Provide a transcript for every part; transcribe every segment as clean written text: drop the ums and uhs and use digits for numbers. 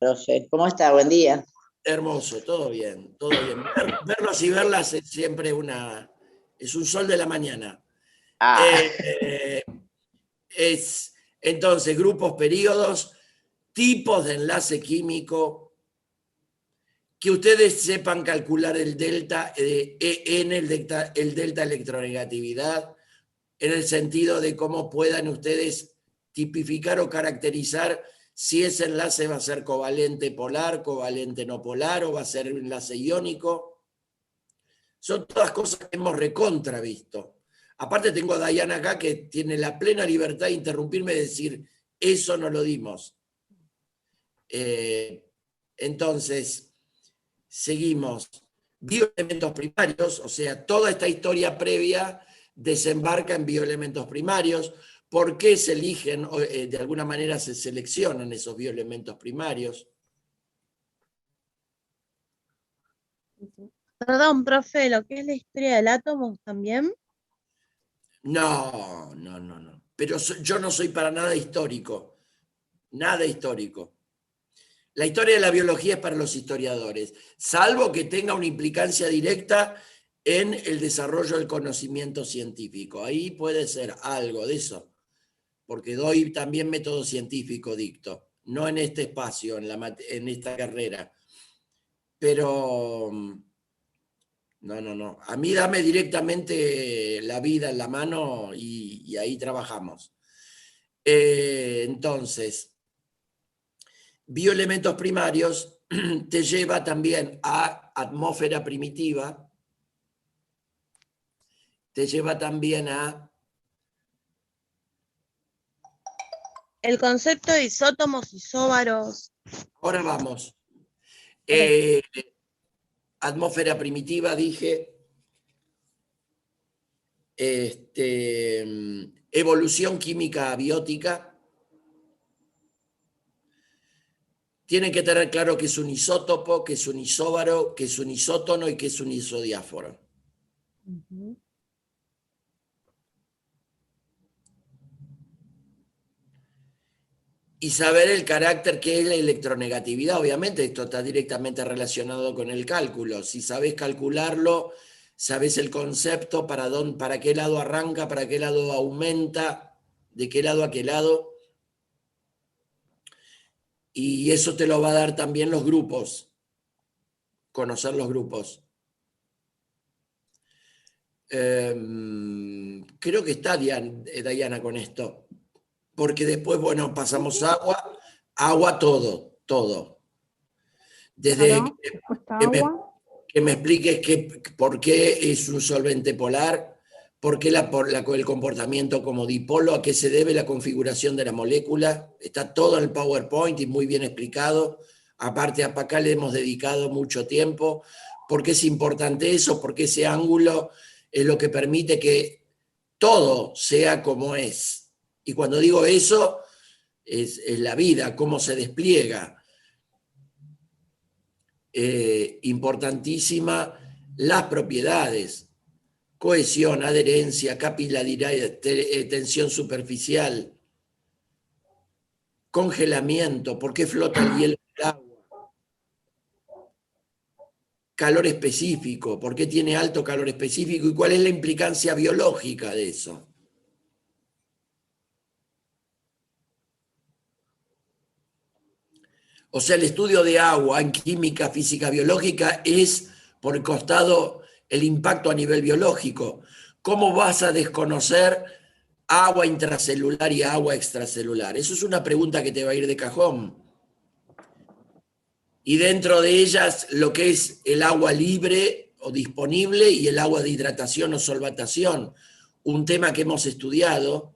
Profe, ¿cómo está? Buen día. Hermoso, todo bien, todo bien. Verlos y verlas es siempre es un sol de la mañana. Ah, Eh, entonces, grupos, periodos, tipos de enlace químico, que ustedes sepan calcular el delta, el delta electronegatividad, en el sentido de cómo puedan ustedes tipificar o caracterizar si ese enlace va a ser covalente polar, covalente no polar, o va a ser enlace iónico. Son todas cosas que hemos recontravisto. Aparte tengo a Diana acá que tiene la plena libertad de interrumpirme y decir, eso no lo dimos. Entonces, seguimos. Bioelementos primarios, o sea, toda esta historia previa desembarca en bioelementos primarios. ¿Por qué se eligen, de alguna manera se seleccionan esos bioelementos primarios? Perdón, profe, lo que es la historia del átomo también. No, no, no, no. Pero yo no soy para nada histórico. Nada histórico. La historia de la biología es para los historiadores, salvo que tenga una implicancia directa en el desarrollo del conocimiento científico. Ahí puede ser algo de eso, porque doy también método científico dicto, no en este espacio, en esta carrera. Pero no, no, no. A mí dame directamente la vida en la mano y ahí trabajamos. Entonces, bioelementos primarios te lleva también a atmósfera primitiva, te lleva también a... El concepto de isótomos, isóbaros. Ahora vamos. Atmósfera primitiva, dije. Evolución química abiótica. Tienen que tener claro que es un isótopo, que es un isóbaro, que es un isótono y que es un isodiáforo. Y saber el carácter que es la electronegatividad. Obviamente esto está directamente relacionado con el cálculo. Si sabes calcularlo, sabes el concepto, para qué lado arranca, para qué lado aumenta, de qué lado a qué lado. Y eso te lo va a dar también los grupos, conocer los grupos. Creo que está Diana con esto, porque después, bueno, pasamos agua todo. Desde que me expliques por qué es un solvente polar, por qué el comportamiento como dipolo, a qué se debe la configuración de la molécula. Está todo en el PowerPoint y muy bien explicado. Aparte, acá le hemos dedicado mucho tiempo. ¿Por qué es importante eso? Porque ese ángulo es lo que permite que todo sea como es. Y cuando digo eso, es la vida, cómo se despliega. Importantísima las propiedades, cohesión, adherencia, capilaridad, tensión superficial, congelamiento, por qué flota el hielo en el agua, calor específico, por qué tiene alto calor específico y cuál es la implicancia biológica de eso. O sea, el estudio de agua en química, física, biológica es, por el costado, el impacto a nivel biológico. ¿Cómo vas a desconocer agua intracelular y agua extracelular? Eso es una pregunta que te va a ir de cajón. Y dentro de ellas, lo que es el agua libre o disponible y el agua de hidratación o solvatación. Un tema que hemos estudiado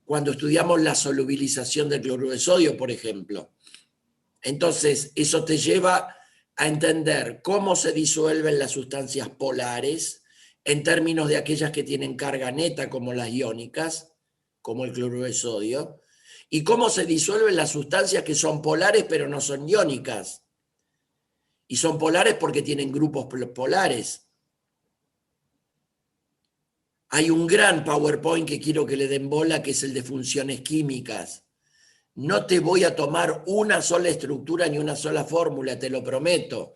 cuando estudiamos la solubilización del cloruro de sodio, por ejemplo. Entonces, eso te lleva a entender cómo se disuelven las sustancias polares en términos de aquellas que tienen carga neta, como las iónicas, como el cloruro de sodio, y cómo se disuelven las sustancias que son polares pero no son iónicas. Y son polares porque tienen grupos polares. Hay un gran PowerPoint que quiero que le den bola, que es el de funciones químicas. No te voy a tomar una sola estructura ni una sola fórmula, te lo prometo.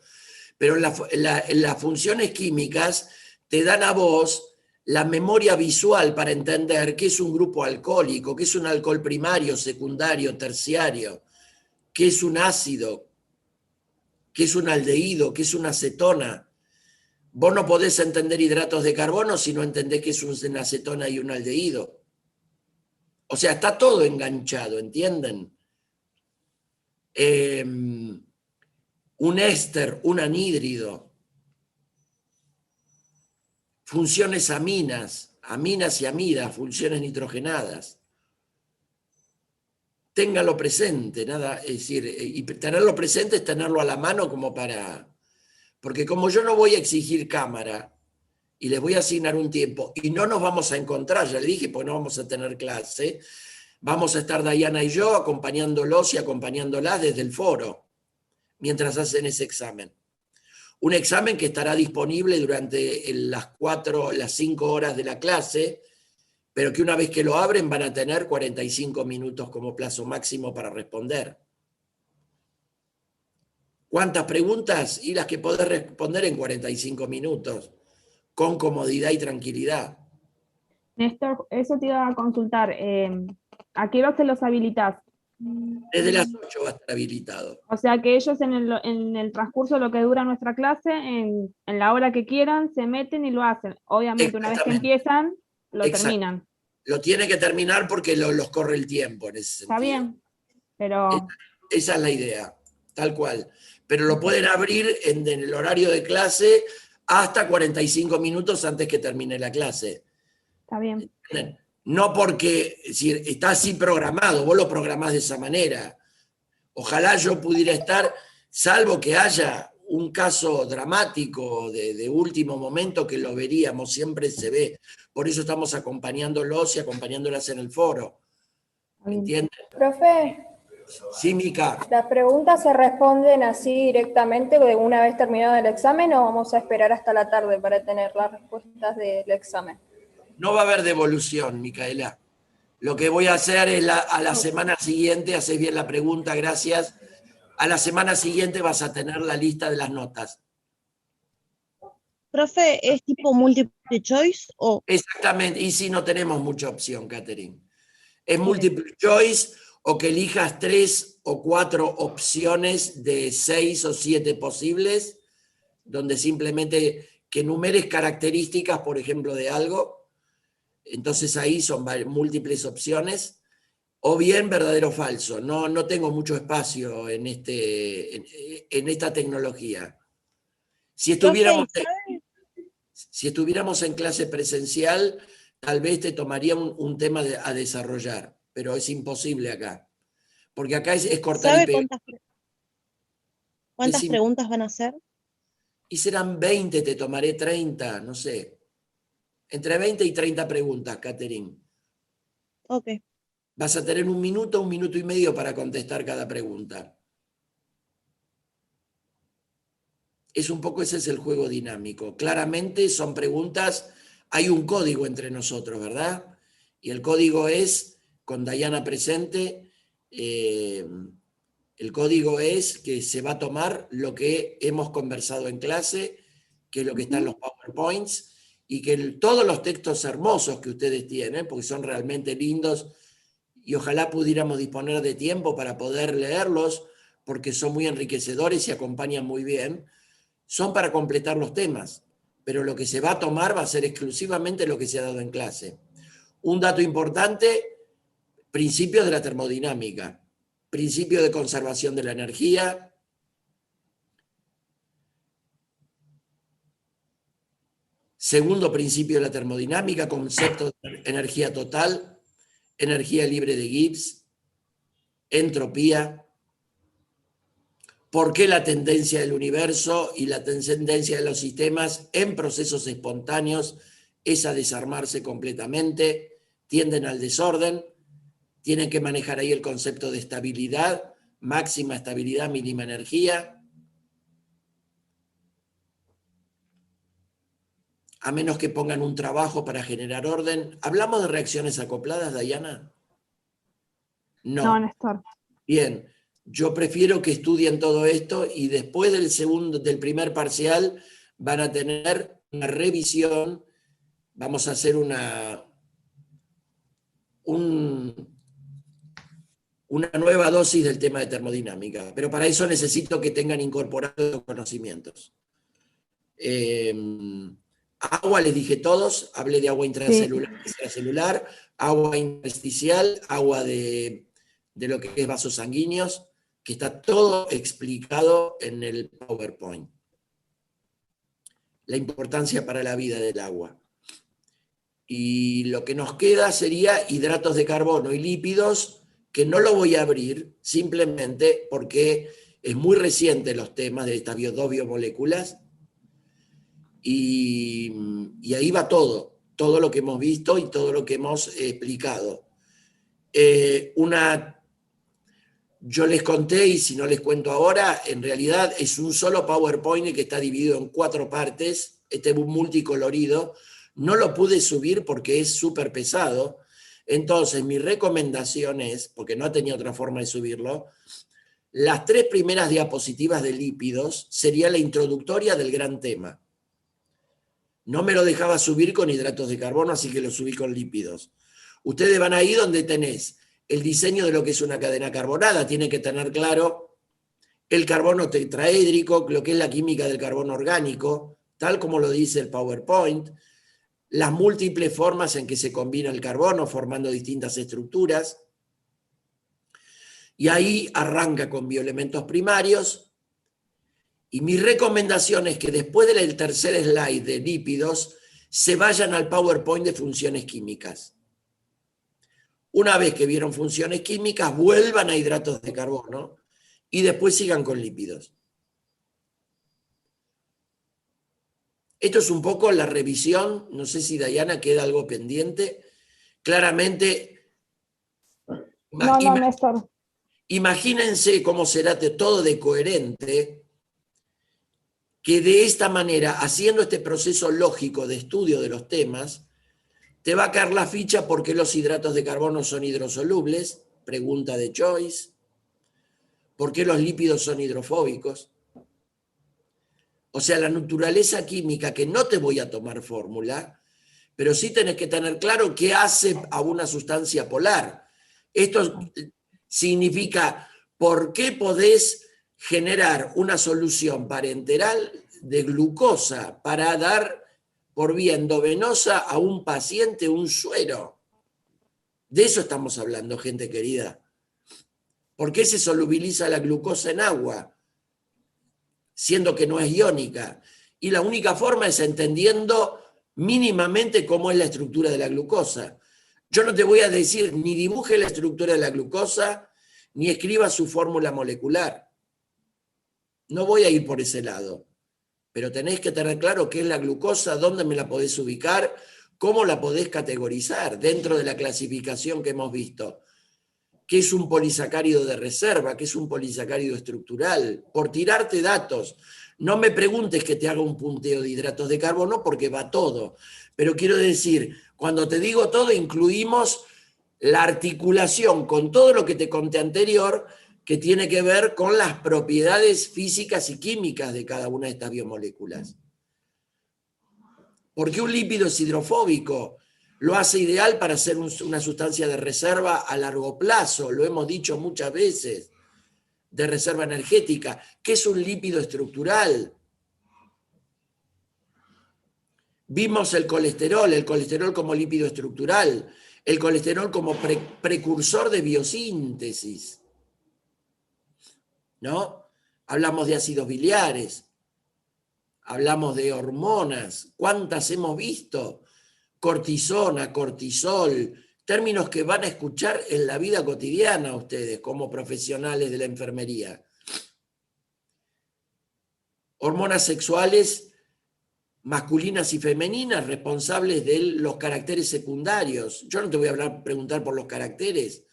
Pero las funciones químicas te dan a vos la memoria visual para entender qué es un grupo alcohólico, qué es un alcohol primario, secundario, terciario, qué es un ácido, qué es un aldehído, qué es una acetona. Vos no podés entender hidratos de carbono si no entendés qué es una acetona y un aldehído. O sea, está todo enganchado, ¿entienden? Un éster, un anhídrido, funciones aminas y amidas, funciones nitrogenadas. Ténganlo presente, nada, es decir, y tenerlo presente es tenerlo a la mano como para... Porque como yo no voy a exigir cámara y les voy a asignar un tiempo y no nos vamos a encontrar, ya le dije, pues no vamos a tener clase, vamos a estar Dayana y yo acompañándolos y acompañándolas desde el foro mientras hacen ese examen. Un examen que estará disponible durante las 5 horas de la clase, pero que una vez que lo abren van a tener 45 minutos como plazo máximo para responder. ¿Cuántas preguntas? Y las que podés responder en 45 minutos, con comodidad y tranquilidad. Néstor, eso te iba a consultar. ¿A qué hora se los habilitas? Desde las 8 va a estar habilitado. O sea que ellos en el transcurso de lo que dura nuestra clase, en la hora que quieran, se meten y lo hacen. Obviamente, una vez que empiezan, lo terminan. Lo tiene que terminar porque los corre el tiempo en ese sentido. Está bien, pero... Esa es la idea, tal cual. Pero lo pueden abrir en el horario de clase hasta 45 minutos antes que termine la clase. Está bien. No porque si está así programado, vos lo programás de esa manera. Ojalá yo pudiera estar, salvo que haya un caso dramático de último momento que lo veríamos, siempre se ve. Por eso estamos acompañándolos y acompañándolas en el foro. ¿Entienden? Profe, Sí, Mica. ¿las preguntas se responden así directamente de una vez terminado el examen o vamos a esperar hasta la tarde para tener las respuestas del examen? No va a haber devolución, Micaela. Lo que voy a hacer es a la semana siguiente, haces bien la pregunta, gracias. A la semana siguiente vas a tener la lista de las notas. Profe, ¿es tipo multiple choice o...? Exactamente, y si no tenemos mucha opción, Catherine. Es multiple choice o que elijas 3 o 4 opciones de 6 o 7 posibles, donde simplemente que enumeres características, por ejemplo, de algo. Entonces ahí son múltiples opciones. O bien verdadero o falso. No tengo mucho espacio en esta tecnología. Si estuviéramos en clase presencial, tal vez te tomaría un tema a desarrollar, pero es imposible acá. Porque acá es cortar y pegar. ¿Cuántas preguntas van a hacer? Y serán 20, te tomaré 30, no sé. Entre 20 y 30 preguntas, Catherine. Ok. Vas a tener 1 minuto, 1 minuto y medio para contestar cada pregunta. Es un poco, ese es el juego dinámico. Claramente son preguntas, hay un código entre nosotros, ¿verdad? Y el código es, con Dayana presente, el código es que se va a tomar lo que hemos conversado en clase, que es lo que está en los PowerPoints, y que todos los textos hermosos que ustedes tienen, porque son realmente lindos, y ojalá pudiéramos disponer de tiempo para poder leerlos, porque son muy enriquecedores y acompañan muy bien, son para completar los temas, pero lo que se va a tomar va a ser exclusivamente lo que se ha dado en clase. Un dato importante, principios de la termodinámica, principio de conservación de la energía, segundo principio de la termodinámica, concepto de energía total, energía libre de Gibbs, entropía, por qué la tendencia del universo y la tendencia de los sistemas en procesos espontáneos es a desarmarse completamente, tienden al desorden, tienen que manejar ahí el concepto de estabilidad, máxima estabilidad, mínima energía, a menos que pongan un trabajo para generar orden. ¿Hablamos de reacciones acopladas, Dayana? No, Néstor. Bien, yo prefiero que estudien todo esto y después del primer parcial van a tener una revisión, vamos a hacer una nueva dosis del tema de termodinámica, pero para eso necesito que tengan incorporados los conocimientos. Agua, les dije todos, hablé de agua intracelular, extracelular, agua intersticial, agua de lo que es vasos sanguíneos, que está todo explicado en el PowerPoint. La importancia para la vida del agua. Y lo que nos queda sería hidratos de carbono y lípidos, que no lo voy a abrir, simplemente porque es muy reciente los temas de estas dos biomoléculas, y ahí va todo lo que hemos visto y todo lo que hemos explicado. Yo les conté, y si no les cuento ahora, en realidad es un solo PowerPoint que está dividido en 4 partes, este multicolorido. No lo pude subir porque es súper pesado. Entonces, mi recomendación es, porque no tenía otra forma de subirlo, las 3 primeras diapositivas de lípidos sería la introductoria del gran tema. No me lo dejaba subir con hidratos de carbono, así que lo subí con lípidos. Ustedes van ahí donde tenés el diseño de lo que es una cadena carbonada. Tiene que tener claro el carbono tetraédrico, lo que es la química del carbono orgánico, tal como lo dice el PowerPoint, las múltiples formas en que se combina el carbono formando distintas estructuras. Y ahí arranca con bioelementos primarios. Y mi recomendación es que después del tercer slide de lípidos se vayan al PowerPoint de funciones químicas. Una vez que vieron funciones químicas, vuelvan a hidratos de carbono y después sigan con lípidos. Esto es un poco la revisión. No sé si, Dayana, queda algo pendiente. Claramente, No, Néstor. Imagínense cómo será todo de coherente, que de esta manera, haciendo este proceso lógico de estudio de los temas, te va a caer la ficha por qué los hidratos de carbono son hidrosolubles, pregunta de Choice, por qué los lípidos son hidrofóbicos. O sea, la naturaleza química, que no te voy a tomar fórmula, pero sí tenés que tener claro qué hace a una sustancia polar. Esto significa por qué podés generar una solución parenteral de glucosa para dar por vía endovenosa a un paciente un suero. De eso estamos hablando, gente querida. ¿Por qué se solubiliza la glucosa en agua, siendo que no es iónica? Y la única forma es entendiendo mínimamente cómo es la estructura de la glucosa. Yo no te voy a decir ni dibuje la estructura de la glucosa, ni escriba su fórmula molecular. No voy a ir por ese lado, pero tenés que tener claro qué es la glucosa, dónde me la podés ubicar, cómo la podés categorizar dentro de la clasificación que hemos visto. ¿Qué es un polisacárido de reserva? ¿Qué es un polisacárido estructural? Por tirarte datos. No me preguntes que te haga un punteo de hidratos de carbono porque va todo. Pero quiero decir, cuando te digo todo, incluimos la articulación con todo lo que te conté anterior, que tiene que ver con las propiedades físicas y químicas de cada una de estas biomoléculas. ¿Por qué un lípido es hidrofóbico? Lo hace ideal para ser una sustancia de reserva a largo plazo, lo hemos dicho muchas veces, de reserva energética. ¿Qué es un lípido estructural? Vimos el colesterol como lípido estructural, el colesterol como precursor de biosíntesis, ¿no? Hablamos de ácidos biliares, hablamos de hormonas, ¿cuántas hemos visto? Cortisona, cortisol, términos que van a escuchar en la vida cotidiana ustedes como profesionales de la enfermería. Hormonas sexuales masculinas y femeninas responsables de los caracteres secundarios. Yo no te voy a preguntar por los caracteres,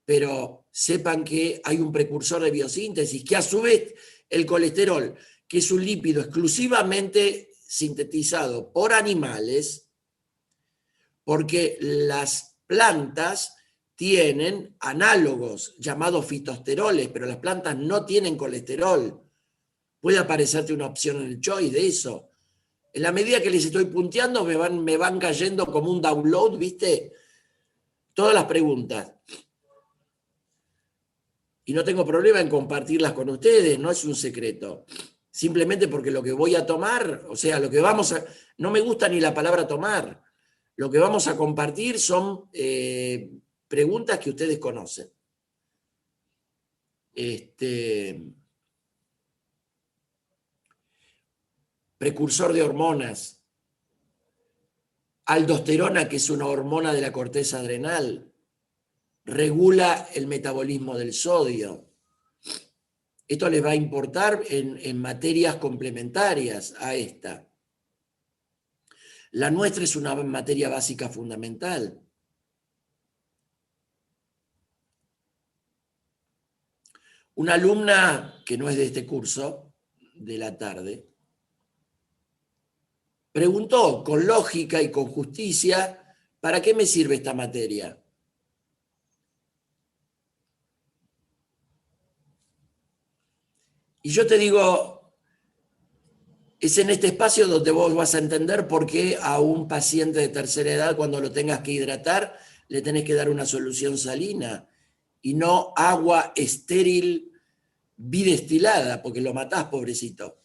pero sepan que hay un precursor de biosíntesis, que a su vez el colesterol, que es un lípido exclusivamente sintetizado por animales, porque las plantas tienen análogos llamados fitosteroles, pero las plantas no tienen colesterol. Puede aparecerte una opción en el choice de eso. En la medida que les estoy punteando, me van cayendo como un download, ¿viste? Todas las preguntas. Y no tengo problema en compartirlas con ustedes, no es un secreto. Simplemente porque lo que voy a tomar, o sea, lo que vamos a... No me gusta ni la palabra tomar. Lo que vamos a compartir son preguntas que ustedes conocen. Precursor de hormonas. Aldosterona, que es una hormona de la corteza adrenal, regula el metabolismo del sodio. Esto les va a importar en materias complementarias a esta. La nuestra es una materia básica fundamental. Una alumna que no es de este curso, de la tarde, preguntó con lógica y con justicia, ¿para qué me sirve esta materia? Y yo te digo, es en este espacio donde vos vas a entender por qué a un paciente de tercera edad, cuando lo tengas que hidratar, le tenés que dar una solución salina y no agua estéril bidestilada, porque lo matás, pobrecito.